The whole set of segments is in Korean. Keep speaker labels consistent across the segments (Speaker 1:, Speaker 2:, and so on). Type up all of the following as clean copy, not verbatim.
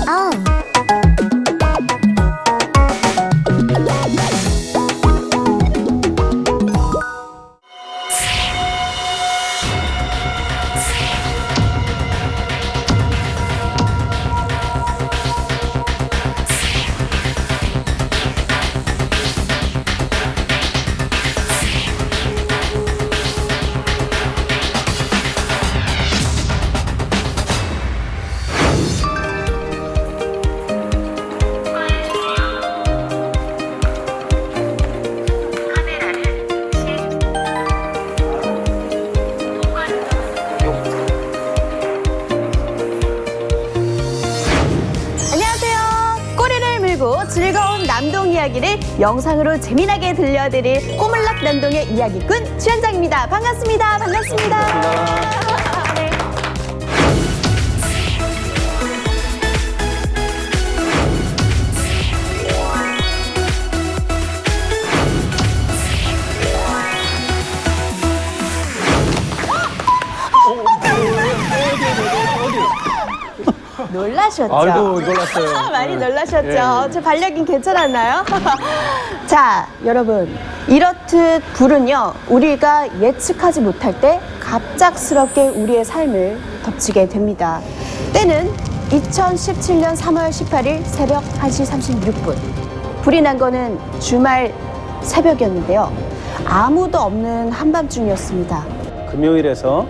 Speaker 1: 아.
Speaker 2: 즐거운 남동 이야기를 영상으로 재미나게 들려드릴 꼬물락 남동의 이야기꾼 주현장입니다. 반갑습니다. 반갑습니다. 네. 놀라셨죠?
Speaker 3: 아이고, 놀랐어요.
Speaker 2: 많이 놀라셨죠?
Speaker 3: 예.
Speaker 2: 제 반려견 괜찮았나요? 자, 여러분. 이렇듯 불은요, 우리가 예측하지 못할 때 갑작스럽게 우리의 삶을 덮치게 됩니다. 때는 2017년 3월 18일 새벽 1시 36분. 불이 난 거는 주말 새벽이었는데요. 아무도 없는 한밤중이었습니다.
Speaker 3: 금요일에서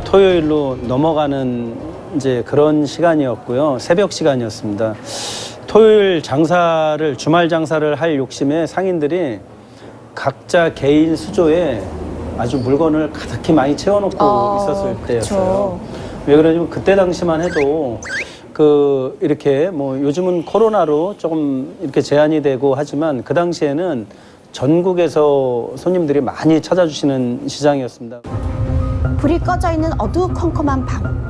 Speaker 3: 토요일로 넘어가는 이제 그런 시간이었고요. 새벽 시간이었습니다. 토요일 장사를, 주말 장사를 할 욕심에 상인들이 각자 개인 수조에 아주 물건을 가득히 많이 채워놓고 있었을 때였어요. 왜 그러냐면 그때 당시만 해도 이렇게 뭐 요즘은 코로나로 조금 이렇게 제한이 되고 하지만 그 당시에는 전국에서 손님들이 많이 찾아주시는 시장이었습니다.
Speaker 2: 불이 꺼져 있는 어두컴컴한 방.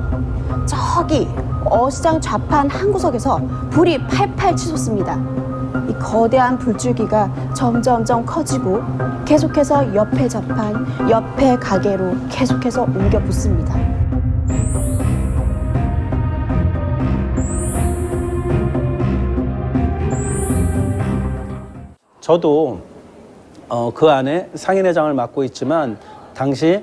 Speaker 2: 저기 어시장 좌판 한 구석에서 불이 팔팔 치솟습니다. 이 거대한 불줄기가 점점점 커지고 계속해서 옆에 좌판, 옆에 가게로 계속해서 옮겨 붙습니다.
Speaker 3: 저도 그 안에 상인회장을 맡고 있지만 당시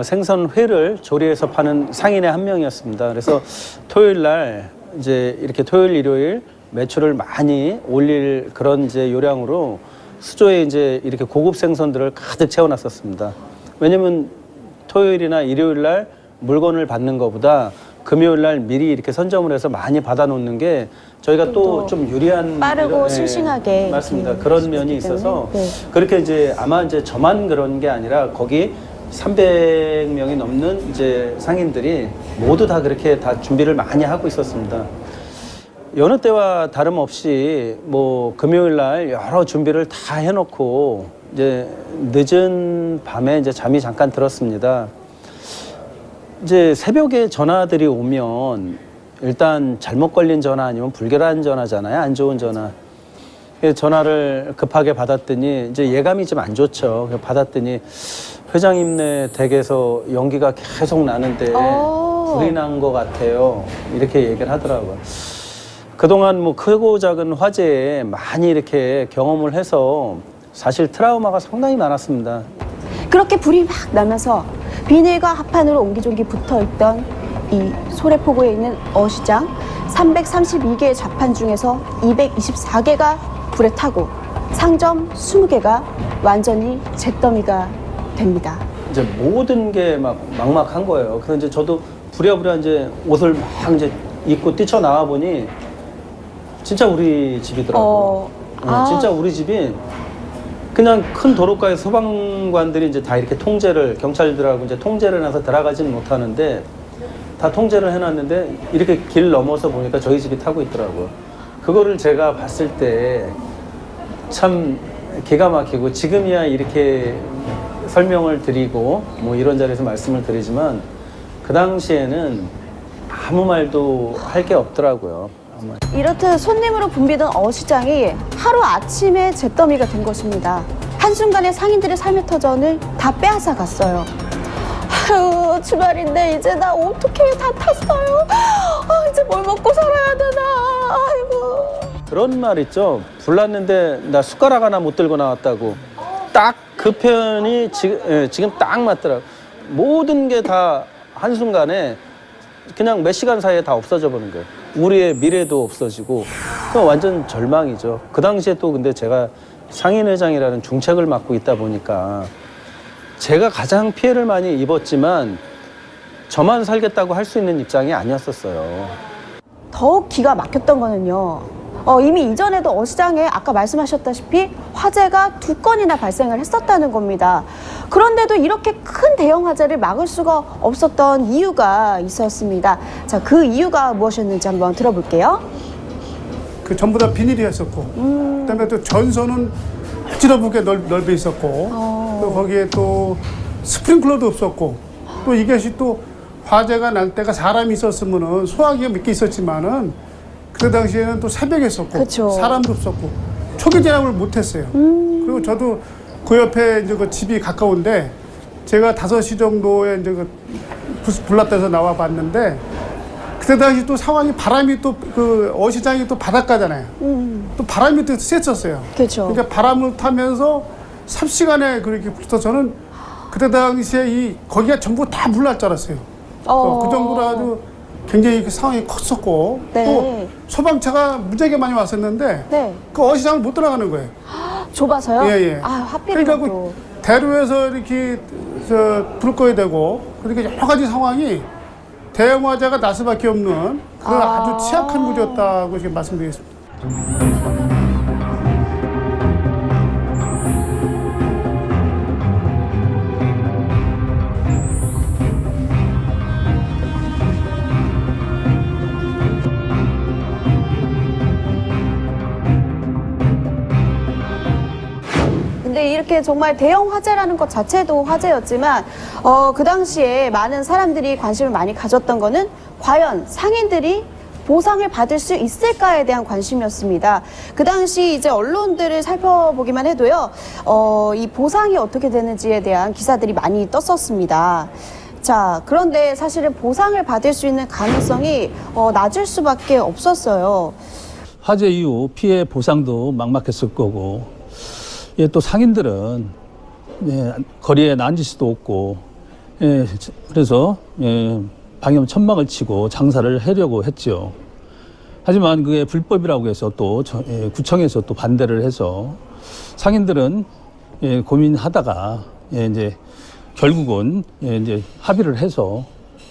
Speaker 3: 생선회를 조리해서 파는 상인의 한 명이었습니다. 그래서 토요일 날 이제 이렇게 토요일, 일요일 매출을 많이 올릴 그런 이제 요량으로 수조에 이제 이렇게 고급 생선들을 가득 채워놨었습니다. 왜냐면 토요일이나 일요일 날 물건을 받는 것보다 금요일 날 미리 이렇게 선점을 해서 많이 받아놓는 게 저희가 또 좀 유리한
Speaker 2: 빠르고 싱싱하게
Speaker 3: 맞습니다. 그런 면이 있어서
Speaker 2: 네.
Speaker 3: 그렇게 이제 아마 이제 저만 그런 게 아니라 거기 300명이 넘는 이제 상인들이 모두 다 그렇게 다 준비를 많이 하고 있었습니다. 여느 때와 다름없이 뭐 금요일 날 여러 준비를 다 해놓고 이제 늦은 밤에 이제 잠이 잠깐 들었습니다. 이제 새벽에 전화들이 오면 일단 잘못 걸린 전화 아니면 불결한 전화잖아요. 안 좋은 전화. 전화를 급하게 받았더니 이제 예감이 좀 안 좋죠. 받았더니 회장님네 댁에서 연기가 계속 나는데 불이 난 것 같아요. 이렇게 얘기를 하더라고요. 그동안 뭐 크고 작은 화재에 많이 이렇게 경험을 해서 사실 트라우마가 상당히 많았습니다.
Speaker 2: 그렇게 불이 막 나면서 비닐과 합판으로 옹기종기 붙어있던 이 소래포구에 있는 어시장 332개의 좌판 중에서 224개가 불에 타고 상점 20개가 완전히 잿더미가 됩니다.
Speaker 3: 이제 모든 게 막 막막한 거예요. 그래서 이제 저도 부랴부랴 이제 옷을 막 이제 입고 뛰쳐나와 보니 진짜 우리 집이더라고요. 진짜 우리 집이 그냥 큰 도로가에 소방관들이 이제 다 이렇게 경찰들하고 이제 통제를 해서 들어가지는 못하는데 다 통제를 해놨는데 이렇게 길 넘어서 보니까 저희 집이 타고 있더라고요. 그거를 제가 봤을 때 참 기가 막히고 지금이야 이렇게 설명을 드리고 뭐 이런 자리에서 말씀을 드리지만 그 당시에는 아무 말도 할 게 없더라고요.
Speaker 2: 이렇듯 손님으로 붐비던 어시장이 하루아침에 잿더미가 된 것입니다. 한순간에 상인들의 삶의 터전을 다 빼앗아 갔어요. 아유, 주말인데 이제 나 어떻게 다 탔어요. 먹고 살아야 되나. 아이고.
Speaker 3: 그런 말 있죠. 불났는데 나 숟가락 하나 못 들고 나왔다고. 딱 그 표현이 지금 딱 맞더라고. 모든 게 다 한순간에 그냥 몇 시간 사이에 다 없어져 버린 거예요. 우리의 미래도 없어지고 그건 완전 절망이죠. 그 당시에 또 근데 제가 상인회장이라는 중책을 맡고 있다 보니까 제가 가장 피해를 많이 입었지만 저만 살겠다고 할 수 있는 입장이 아니었었어요.
Speaker 2: 더욱 기가 막혔던 거는요. 이미 이전에도 어시장에 아까 말씀하셨다시피 화재가 2건이나 발생을 했었다는 겁니다. 그런데도 이렇게 큰 대형 화재를 막을 수가 없었던 이유가 있었습니다. 자, 그 이유가 무엇이었는지 한번 들어볼게요.
Speaker 1: 그 전부 다 비닐이었었고, 그다음에 또 전선은 어지럽게 넓혀 있었고, 또 거기에 또 스프링클러도 없었고, 또 이것이 또 화재가 날 때가 사람이 있었으면은 소화기가 몇 개 있었지만은 그 당시에는 또 새벽에 있었고,
Speaker 2: 그쵸.
Speaker 1: 사람도 없었고, 초기 진압을 못했어요. 그리고 저도 그 옆에 이제 그 집이 가까운데 제가 5시 정도에 이제 그 불났다해서 나와 봤는데 그때 당시 또 상황이 바람이 또 그 어시장이 또 바닷가잖아요. 또 바람이 또 셌었어요.
Speaker 2: 그렇죠.
Speaker 1: 그러니까 바람을 타면서 삽시간에 그렇게 붙어서 저는 그때 당시에 거기가 전부 다 불날 줄 알았어요. 그 정도로 아주 굉장히 그 상황이 컸었고
Speaker 2: 네.
Speaker 1: 또 소방차가 무지하게 많이 왔었는데
Speaker 2: 네.
Speaker 1: 그 어시장을 못 들어가는 거예요.
Speaker 2: 좁아서요?
Speaker 1: 예, 예.
Speaker 2: 아, 하필이면
Speaker 1: 그러니까
Speaker 2: 또.
Speaker 1: 그 대로에서 이렇게 불 꺼야 되고 그러니까 여러 가지 상황이 대형 화재가 날 수밖에 없는 그런 아주 취약한 구조였다고 이렇게 말씀드리겠습니다.
Speaker 2: 근데 이렇게 정말 대형 화재라는 것 자체도 화재였지만 그 당시에 많은 사람들이 관심을 많이 가졌던 거는 과연 상인들이 보상을 받을 수 있을까에 대한 관심이었습니다. 그 당시 이제 언론들을 살펴보기만 해도요, 이 보상이 어떻게 되는지에 대한 기사들이 많이 떴었습니다. 자, 그런데 사실은 보상을 받을 수 있는 가능성이 낮을 수밖에 없었어요.
Speaker 4: 화재 이후 피해 보상도 막막했을 거고, 예, 또 상인들은 예, 거리에 앉을 수도 없고, 예, 그래서 예, 방염 천막을 치고 장사를 하려고 했죠. 하지만 그게 불법이라고 해서 또 예, 구청에서 또 반대를 해서 상인들은 예, 고민하다가 예, 이제 결국은 예, 이제 합의를 해서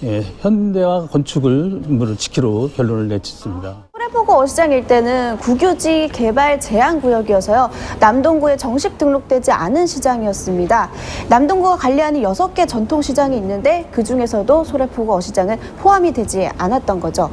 Speaker 4: 예, 현대화 건축을 지키로 결론을 내쳤습니다.
Speaker 2: 소래포구 어시장 일대는 국유지 개발 제한 구역이어서요. 남동구에 정식 등록되지 않은 시장이었습니다. 남동구가 관리하는 6개 전통시장이 있는데 그중에서도 소래포구 어시장은 포함이 되지 않았던 거죠.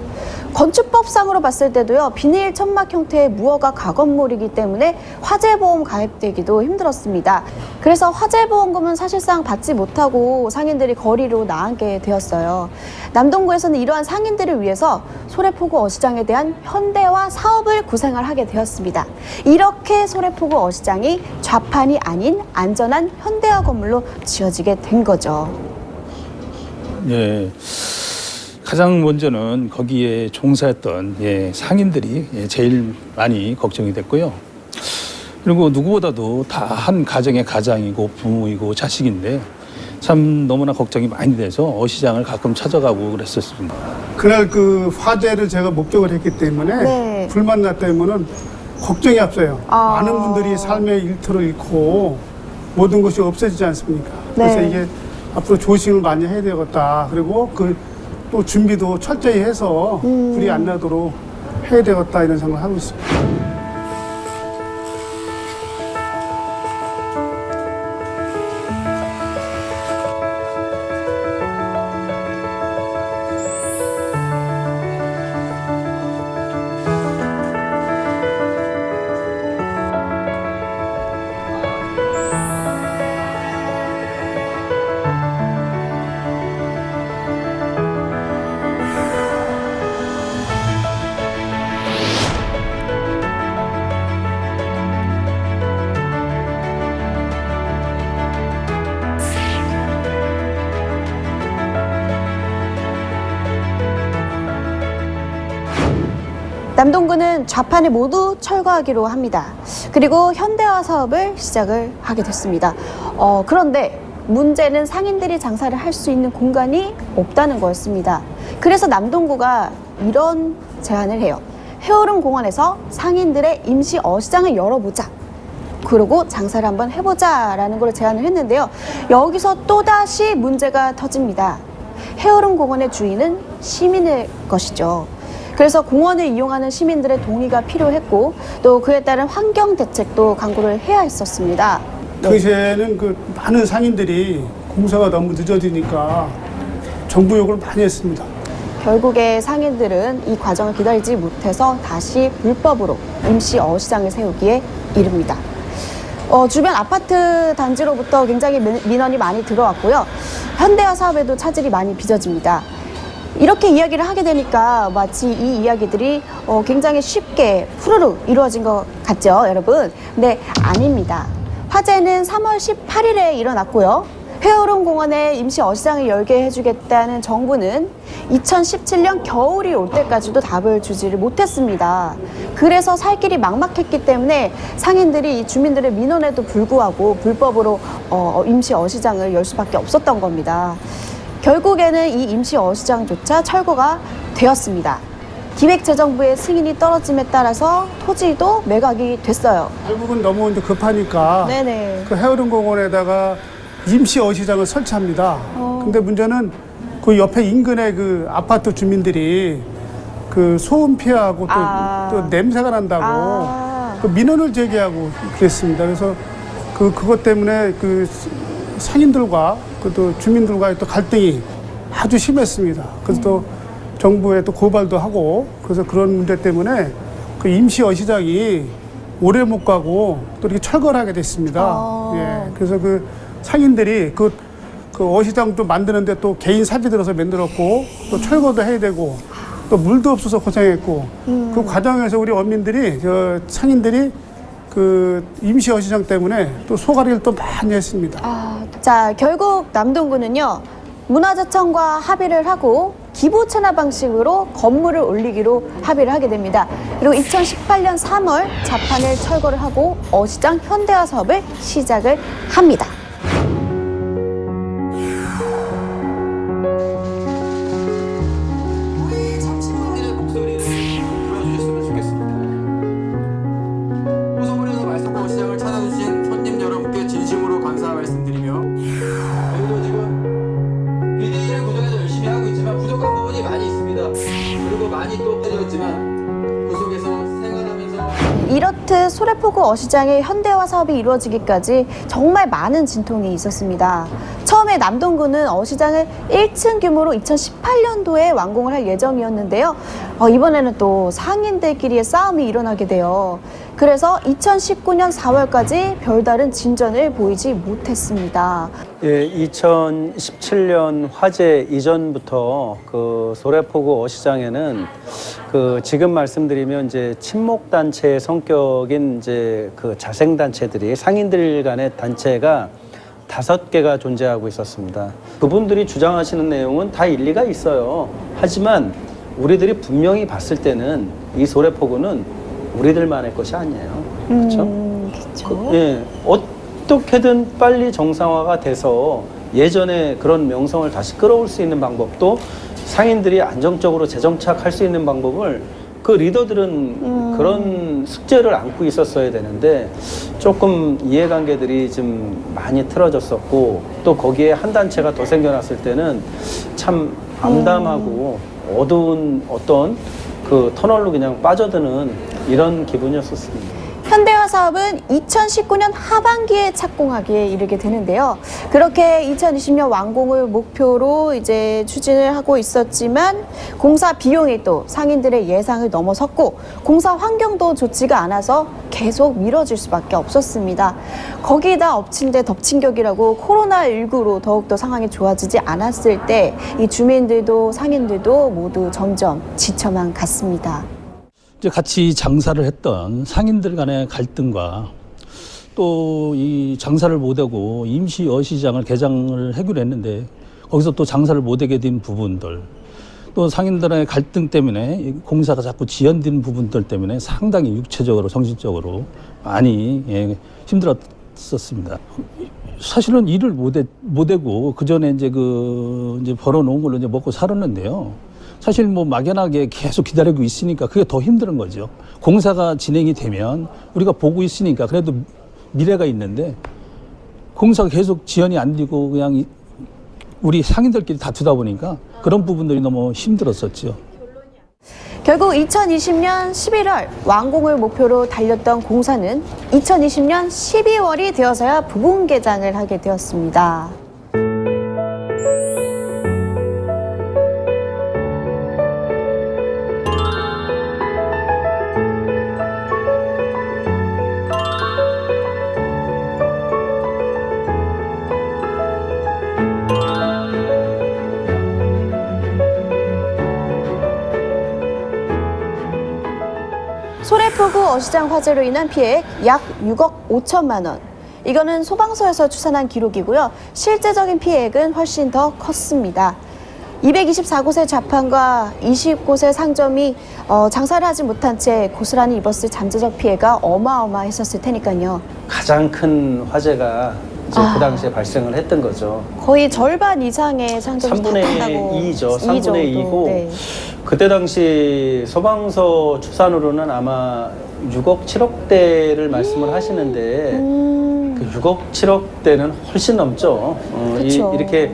Speaker 2: 건축법상으로 봤을 때도요. 비닐 천막 형태의 무허가 가건물이기 때문에 화재보험 가입되기도 힘들었습니다. 그래서 화재보험금은 사실상 받지 못하고 상인들이 거리로 나가게 되었어요. 남동구에서는 이러한 상인들을 위해서 소래포구 어시장에 대한 현대화 사업을 구상을 하게 되었습니다. 이렇게 소래포구 어시장이 좌판이 아닌 안전한 현대화 건물로 지어지게 된 거죠.
Speaker 4: 예, 가장 먼저는 거기에 종사했던 예, 상인들이 예, 제일 많이 걱정이 됐고요. 그리고 누구보다도 다 한 가정의 가장이고 부모이고 자식인데 참 너무나 걱정이 많이 돼서 어시장을 가끔 찾아가고 그랬었습니다.
Speaker 1: 그날 그 화재를 제가 목격을 했기 때문에
Speaker 2: 네.
Speaker 1: 불만 났다면은 걱정이 앞서요. 많은 분들이 삶의 일터를 잃고 모든 것이 없어지지 않습니까? 그래서
Speaker 2: 네.
Speaker 1: 이게 앞으로 조심을 많이 해야 되겠다. 그리고 그 또 준비도 철저히 해서 불이 안 나도록 해야 되겠다 이런 생각을 하고 있습니다.
Speaker 2: 남동구는 좌판을 모두 철거하기로 합니다. 그리고 현대화 사업을 시작을 하게 됐습니다. 그런데 문제는 상인들이 장사를 할 수 있는 공간이 없다는 거였습니다. 그래서 남동구가 이런 제안을 해요. 해오름 공원에서 상인들의 임시 어시장을 열어보자. 그러고 장사를 한번 해보자라는 걸 제안을 했는데요. 여기서 또다시 문제가 터집니다. 해오름 공원의 주인은 시민의 것이죠. 그래서 공원을 이용하는 시민들의 동의가 필요했고 또 그에 따른 환경 대책도 강구를 해야 했었습니다.
Speaker 1: 당시에는 그 많은 상인들이 공사가 너무 늦어지니까 정부 요구를 많이 했습니다.
Speaker 2: 결국에 상인들은 이 과정을 기다리지 못해서 다시 불법으로 임시 어시장을 세우기에 이릅니다. 주변 아파트 단지로부터 굉장히 민원이 많이 들어왔고요. 현대화 사업에도 차질이 많이 빚어집니다. 이렇게 이야기를 하게 되니까 마치 이 이야기들이 굉장히 쉽게 후루룩 이루어진 것 같죠, 여러분? 근데 아닙니다. 화재는 3월 18일에 일어났고요. 해오름 공원에 임시 어시장을 열게 해주겠다는 정부는 2017년 겨울이 올 때까지도 답을 주지를 못했습니다. 그래서 살 길이 막막했기 때문에 상인들이 이 주민들의 민원에도 불구하고 불법으로 임시 어시장을 열 수밖에 없었던 겁니다. 결국에는 이 임시 어시장조차 철거가 되었습니다. 기획재정부의 승인이 떨어짐에 따라서 토지도 매각이 됐어요.
Speaker 1: 결국은 너무 이제 급하니까
Speaker 2: 네네.
Speaker 1: 그 해오름 공원에다가 임시 어시장을 설치합니다. 근데 문제는 그 옆에 인근의 그 아파트 주민들이 그 소음 피하고 또 냄새가 난다고 그 민원을 제기하고 그랬습니다. 그래서 그것 때문에 그 상인들과 또 주민들과의 또 갈등이 아주 심했습니다. 그래서 또 정부에 또 고발도 하고 그래서 그런 문제 때문에 그 임시 어시장이 오래 못 가고 또 이렇게 철거를 하게 됐습니다. 예. 그래서 그 상인들이 그 어시장도 만드는데 또 개인 사비 들어서 만들었고 또 철거도 해야 되고 또 물도 없어서 고생했고 그 과정에서 우리 어민들이 상인들이 그 임시 어시장 때문에 또 소가리를 또 많이 했습니다.
Speaker 2: 자, 결국 남동구는요. 문화재청과 합의를 하고 기부 체납 방식으로 건물을 올리기로 합의를 하게 됩니다. 그리고 2018년 3월 자판을 철거를 하고 어시장 현대화 사업을 시작을 합니다.
Speaker 5: 우리 정치인의 목소리를 들어주셨으면 좋겠습니다. 호소문에서 말씀과 어시장을 찾아주신 손님 여러분께 진심으로 감사 말씀드리며 저희도 지금 비대위를 구성해서 열심히 하고 있지만 부족한 부분이 많이 있습니다. 그리고 많이 또 떨어졌지만 그 속에서 생활하면서
Speaker 2: 이렇듯 소래포구 어시장의 현대화 사업이 이루어지기까지 정말 많은 진통이 있었습니다. 처음에 남동구는 어시장을 1층 규모로 2018년도에 완공을 할 예정이었는데요. 이번에는 또 상인들끼리의 싸움이 일어나게 돼요. 그래서 2019년 4월까지 별다른 진전을 보이지 못했습니다.
Speaker 3: 예, 2017년 화재 이전부터 그 소래포구 어시장에는 그 지금 말씀드리면 이제 친목 단체의 성격인 이제 그 자생 단체들이 상인들 간의 단체가 5개가 존재하고 있었습니다. 그분들이 주장하시는 내용은 다 일리가 있어요. 하지만 우리들이 분명히 봤을 때는 이 소래포구는 우리들만의 것이 아니에요. 그렇죠?
Speaker 2: 그렇죠.
Speaker 3: 예, 어떻게든 빨리 정상화가 돼서 예전에 그런 명성을 다시 끌어올 수 있는 방법도 상인들이 안정적으로 재정착할 수 있는 방법을 그 리더들은 그런 숙제를 안고 있었어야 되는데 조금 이해관계들이 좀 많이 틀어졌었고 또 거기에 한 단체가 더 생겨났을 때는 참 암담하고 어두운 어떤 그 터널로 그냥 빠져드는 이런 기분이었었습니다.
Speaker 2: 현대화 사업은 2019년 하반기에 착공하기에 이르게 되는데요. 그렇게 2020년 완공을 목표로 이제 추진을 하고 있었지만 공사 비용이 또 상인들의 예상을 넘어섰고 공사 환경도 좋지가 않아서 계속 미뤄질 수밖에 없었습니다. 거기다 엎친 데 덮친 격이라고 코로나19로 더욱더 상황이 좋아지지 않았을 때 이 주민들도 상인들도 모두 점점 지쳐만 갔습니다.
Speaker 4: 이제 같이 장사를 했던 상인들 간의 갈등과 또 이 장사를 못하고 임시 어시장을 개장을 하기로 했는데 거기서 또 장사를 못하게 된 부분들 또 상인들의 갈등 때문에 이 공사가 자꾸 지연되는 부분들 때문에 상당히 육체적으로 정신적으로 많이 힘들었었습니다. 사실은 일을 못하고 그 전에 이제 이제 벌어놓은 걸로 이제 먹고 살았는데요. 사실 뭐 막연하게 계속 기다리고 있으니까 그게 더 힘든 거죠. 공사가 진행이 되면 우리가 보고 있으니까 그래도 미래가 있는데 공사가 계속 지연이 안 되고 그냥 우리 상인들끼리 다투다 보니까 그런 부분들이 너무 힘들었었죠.
Speaker 2: 결국 2020년 11월 완공을 목표로 달렸던 공사는 2020년 12월이 되어서야 부분 개장을 하게 되었습니다. 소래포구 어시장 화재로 인한 피해액 약 6억 5천만 원. 이거는 소방서에서 추산한 기록이고요. 실제적인 피해액은 훨씬 더 컸습니다. 224곳의 자판과 20곳의 상점이 장사를 하지 못한 채 고스란히 입었을 잠재적 피해가 어마어마했었을 테니까요.
Speaker 3: 가장 큰 화재가 이제 그 당시에 발생을 했던 거죠.
Speaker 2: 거의 절반 이상의 상점이 다
Speaker 3: 3분의
Speaker 2: 탄다고.
Speaker 3: 2죠. 3분의 2고
Speaker 2: 네.
Speaker 3: 그때 당시 소방서 추산으로는 아마 6억 7억대를 말씀을 하시는데 그 6억 7억대는 훨씬 넘죠.
Speaker 2: 그쵸.
Speaker 3: 이렇게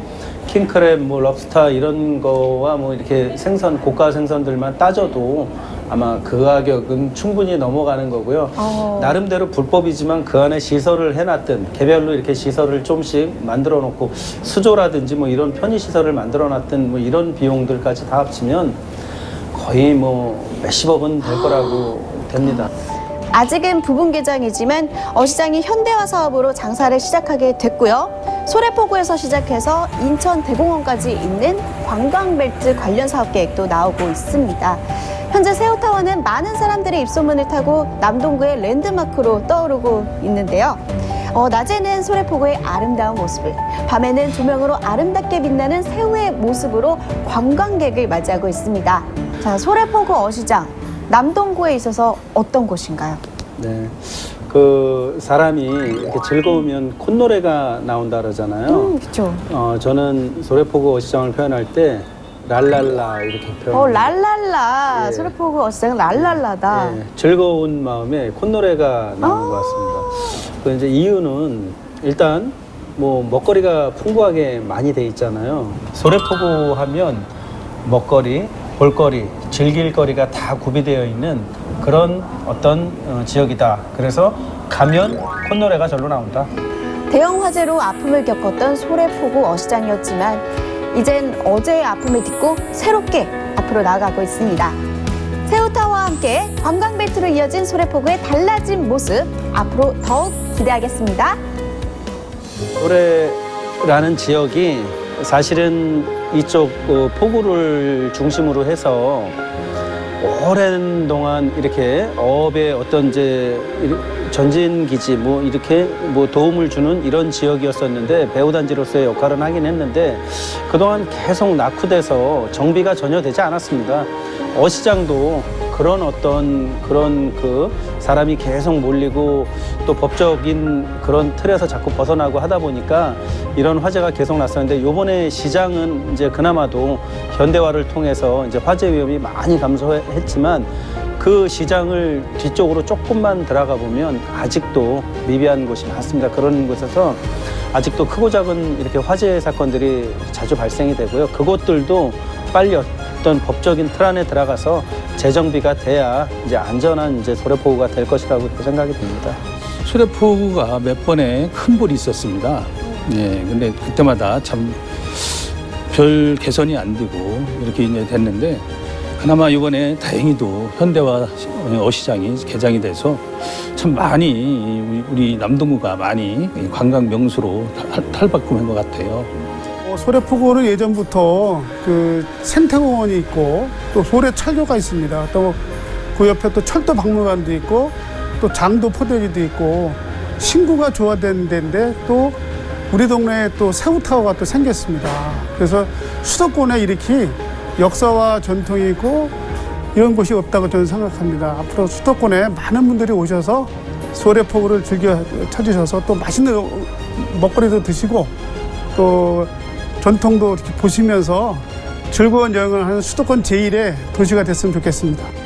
Speaker 3: 킹크랩, 뭐 럽스타 이런 거와 뭐 이렇게 생선, 고가 생선들만 따져도 아마 그 가격은 충분히 넘어가는 거고요. 나름대로 불법이지만 그 안에 시설을 해놨든 개별로 이렇게 시설을 좀씩 만들어 놓고 수조라든지 뭐 이런 편의 시설을 만들어 놨든 뭐 이런 비용들까지 다 합치면 거의 뭐 몇십억은 될 거라고 됩니다.
Speaker 2: 아직은 부분 개장이지만 어시장이 현대화 사업으로 장사를 시작하게 됐고요. 소래포구에서 시작해서 인천 대공원까지 있는 관광벨트 관련 사업 계획도 나오고 있습니다. 현재 새우타워는 많은 사람들의 입소문을 타고 남동구의 랜드마크로 떠오르고 있는데요. 낮에는 소래포구의 아름다운 모습을, 밤에는 조명으로 아름답게 빛나는 새우의 모습으로 관광객을 맞이하고 있습니다. 자, 소래포구 어시장, 남동구에 있어서 어떤 곳인가요?
Speaker 3: 네. 그 사람이 이렇게 즐거우면 콧노래가 나온다 그러잖아요.
Speaker 2: 그렇죠.
Speaker 3: 저는 소래포구 어시장을 표현할 때 랄랄라 이렇게 표현.
Speaker 2: 랄랄라.
Speaker 3: 예.
Speaker 2: 소래포구 어시장은 랄랄라다.
Speaker 3: 예, 즐거운 마음에 콧노래가 나오는 것 같습니다. 그 이제 이유는 일단 뭐 먹거리가 풍부하게 많이 돼 있잖아요. 소래포구 하면 먹거리, 볼거리, 즐길 거리가 다 구비되어 있는 그런 어떤 지역이다. 그래서 가면 콧노래가 절로 나온다.
Speaker 2: 대형 화재로 아픔을 겪었던 소래포구 어시장이었지만 이젠 어제의 아픔을 딛고 새롭게 앞으로 나아가고 있습니다. 새우타워와 함께 관광벨트로 이어진 소래포구의 달라진 모습 앞으로 더욱 기대하겠습니다.
Speaker 3: 소래라는 지역이 사실은 이쪽 포구를 중심으로 해서 오랜 동안 이렇게 어업의 어떤 이제 전진 기지 뭐 이렇게 뭐 도움을 주는 이런 지역이었었는데 배후단지로서의 역할은 하긴 했는데 그동안 계속 낙후돼서 정비가 전혀 되지 않았습니다. 어시장도 그런 어떤 그런 그 사람이 계속 몰리고 또 법적인 그런 틀에서 자꾸 벗어나고 하다 보니까 이런 화재가 계속 났었는데 요번에 시장은 이제 그나마도 현대화를 통해서 이제 화재 위험이 많이 감소했지만 그 시장을 뒤쪽으로 조금만 들어가 보면 아직도 미비한 곳이 많습니다. 그런 곳에서 아직도 크고 작은 이렇게 화재 사건들이 자주 발생이 되고요. 그것들도 빨리 어떤 법적인 틀 안에 들어가서 재정비가 돼야 이제 안전한 이제 소래포구가 될 것이라고 생각이 듭니다.
Speaker 4: 소래포구가 몇 번의 큰 불이 있었습니다. 네, 근데 그때마다 참 별 개선이 안 되고 이렇게 이제 됐는데 그나마 이번에 다행히도 현대화 어시장이 개장이 돼서 참 많이 우리 남동구가 많이 관광 명소로 탈바꿈한 것 같아요.
Speaker 1: 소래포구는 예전부터 그 생태공원이 있고 또 소래철교가 있습니다. 또 그 옆에 또 철도 박물관도 있고 또 장도 포대기도 있고 신구가 조화된 데인데 또 우리 동네에 또 새우타워가 또 생겼습니다. 그래서 수도권에 이렇게 역사와 전통이 있고 이런 곳이 없다고 저는 생각합니다. 앞으로 수도권에 많은 분들이 오셔서 소래포구를 즐겨 찾으셔서 또 맛있는 먹거리도 드시고 또 전통도 이렇게 보시면서 즐거운 여행을 하는 수도권 제1의 도시가 됐으면 좋겠습니다.